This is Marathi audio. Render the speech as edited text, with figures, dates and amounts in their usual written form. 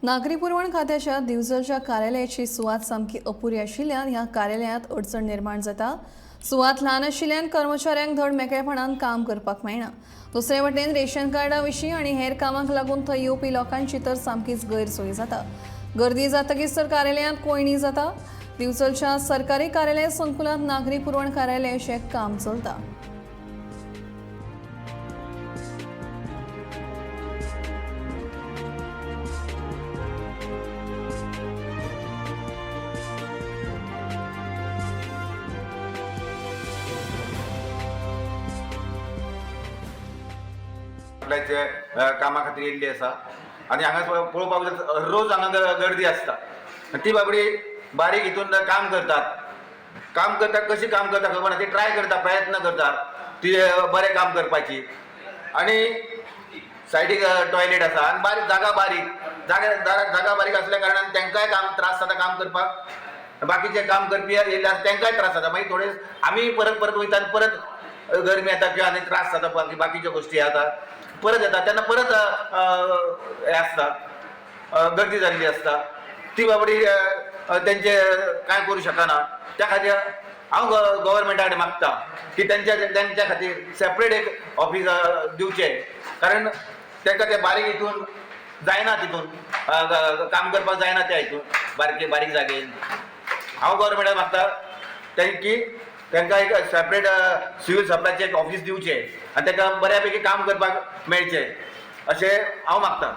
नागरी पुरवण खात्याच्या दिवचलच्या कार्यालयाची सुवात सामकी अपुरी आशिल्ल्यान ह्या कार्यालयांत अडचण निर्माण जाता। सुवात ल्हान आशिल्ल्यान कर्मचाऱ्यांक धड मेकळेपणान काम करपाक मेळना। दुसरे वटेन रेशन कार्डा विशीं आनी हेर कामांक लागून थंय येवपी लोकांची तर सामकीच गैरसोय जाता। गर्दी जातकीच तर कार्यालयांत कोयणी जाता। दिवचलच्या सरकारी कार्यालय संकुलांत नागरी पुरवण कार्यालयाचें काम चलता। कामा खातीर येयल्ली आसा आनी हांगा पळोवपाक रोज हांगा गर्दी आसता। ती बाबडी बारीक हितून काम करतात कशी काम करता खबर ना, ती ट्राय करता, प्रयत्न करता ती बरें काम करपाची। आनी सायडीक टॉयलेट आसा आनी जागा बारीक आसल्या कारणान तांकांय त्रास जाता काम करपाक। बाकीचे काम करपी येयले तांकांय त्रास जाता। मागीर थोडे आमी परत वयता आनी परत गरमी येता किंवा आनी त्रास जाता, बाकीच्यो गोश्टी येता परत येता तेन्ना परत हे आसता, गर्दी जाल्ली आसता। ती बाबडी तेंचे कांय करूं शकना। त्या खातीर हांव गव्हर्मेंटा कडेन मागता की त्यांच्या खातीर सेपरेट एक ऑफिस दिवचें, कारण तांकां ते बारीक हितून जायना, तितून काम करपाक जायना त्या हितून बारीक जागेन। हांव गव्हर्मेंटाक मागता की तांकां एक सेपरेट सिव्हील सप्लायचें एक ऑफिस दिवचें आनी तांकां बऱ्या पैकी काम करपाक मेळचें अशें हांव मागतां।